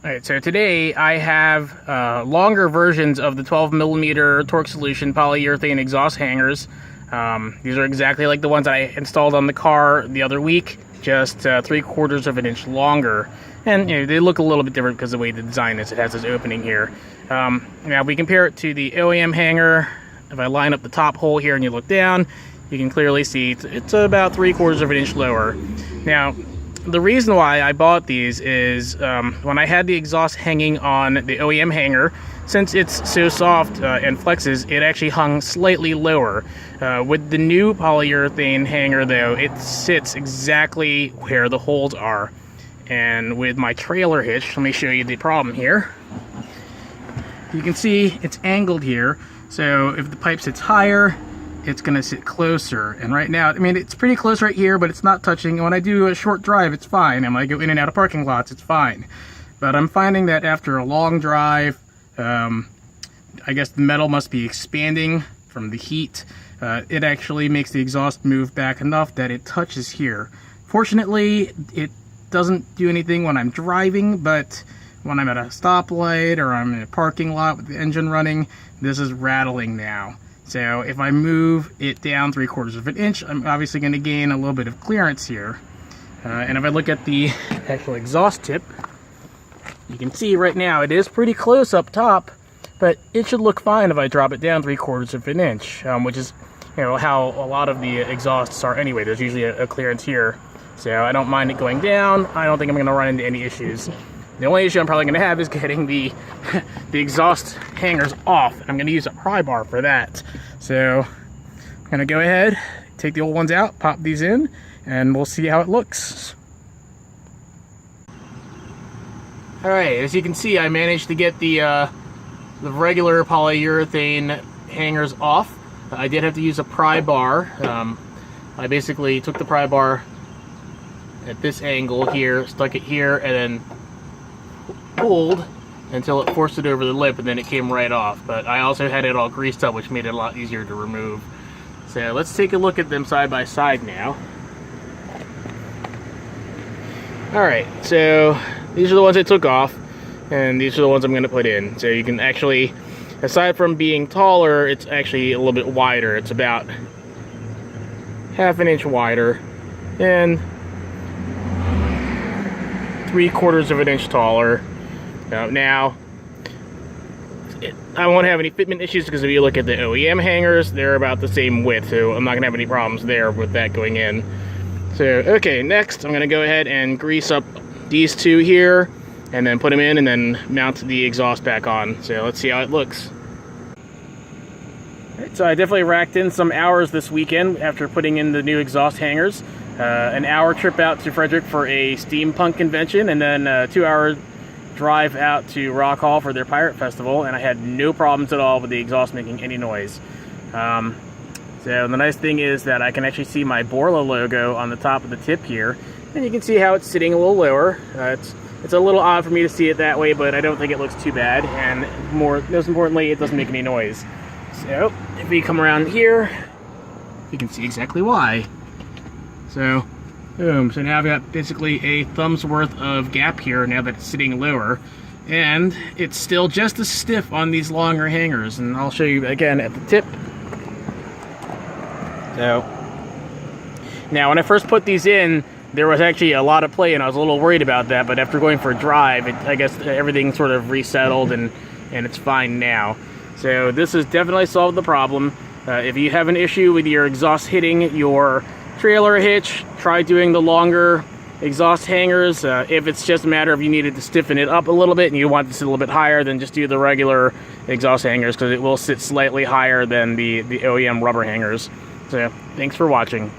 Alright, so today I have longer versions of the 12mm torque solution polyurethane exhaust hangers. These are exactly like the ones I installed on the car the other week, just 3/4 of an inch longer. And you know, they look a little bit different because of the way the design is. It has this opening here. Now we compare it to the OEM hanger. If I line up the top hole here and you look down, you can clearly see it's about 3/4 of an inch lower. Now, the reason why I bought these is when I had the exhaust hanging on the OEM hanger, since it's so soft and flexes, it actually hung slightly lower. With the new polyurethane hanger though, it sits exactly where the holes are. And with my trailer hitch, let me show you the problem here. You can see it's angled here, so if the pipe sits higher, it's going to sit closer. And right now, I mean, it's pretty close right here, but it's not touching. When I do a short drive, it's fine. And when I go in and out of parking lots, it's fine. But I'm finding that after a long drive, I guess the metal must be expanding from the heat. It actually makes the exhaust move back enough that it touches here. Fortunately, it doesn't do anything when I'm driving, but when I'm at a stoplight or I'm in a parking lot with the engine running, this is rattling now. So if I move it down 3/4 of an inch, I'm obviously going to gain a little bit of clearance here. And if I look at the actual exhaust tip, you can see right now it is pretty close up top, but it should look fine if I drop it down 3/4 of an inch, which is, you know, how a lot of the exhausts are anyway. There's usually a clearance here, so I don't mind it going down. I don't think I'm going to run into any issues. The only issue I'm probably going to have is getting the exhaust hangers off. I'm going to use a pry bar for that. So I'm going to go ahead, take the old ones out, pop these in, and we'll see how it looks. Alright, as you can see, I managed to get the regular polyurethane hangers off. I did have to use a pry bar. I basically took the pry bar at this angle here, stuck it here, and then pulled until it forced it over the lip, and then it came right off. But I also had it all greased up, which made it a lot easier to remove. So let's take a look at them side by side now. Alright, so these are the ones I took off, and these are the ones I'm going to put in. So you can actually, aside from being taller, it's actually a little bit wider. It's about 1/2 inch wider and 3/4 of an inch taller. Now, I won't have any fitment issues because if you look at the OEM hangers, they're about the same width, so I'm not going to have any problems there with that going in. So, okay, next I'm going to go ahead and grease up these two here, and then put them in, and then mount the exhaust back on. So let's see how it looks. Alright, so I definitely racked in some hours this weekend after putting in the new exhaust hangers. An hour trip out to Frederick for a steampunk convention, and then a 2-hour drive out to Rock Hall for their Pirate Festival, and I had no problems at all with the exhaust making any noise. So the nice thing is that I can actually see my Borla logo on the top of the tip here, and you can see how it's sitting a little lower. It's a little odd for me to see it that way, but I don't think it looks too bad, and most importantly, it doesn't make any noise. So if we come around here, you can see exactly why. So, boom. So now I've got basically a thumb's worth of gap here now that it's sitting lower. And it's still just as stiff on these longer hangers. And I'll show you again at the tip. So, now when I first put these in, there was actually a lot of play and I was a little worried about that. But after going for a drive, I guess everything sort of resettled and it's fine now. So this has definitely solved the problem. If you have an issue with your exhaust hitting your trailer hitch, try doing the longer exhaust hangers. If it's just a matter of you needed to stiffen it up a little bit and you want it to sit a little bit higher, then just do the regular exhaust hangers because it will sit slightly higher than the OEM rubber hangers. So thanks for watching.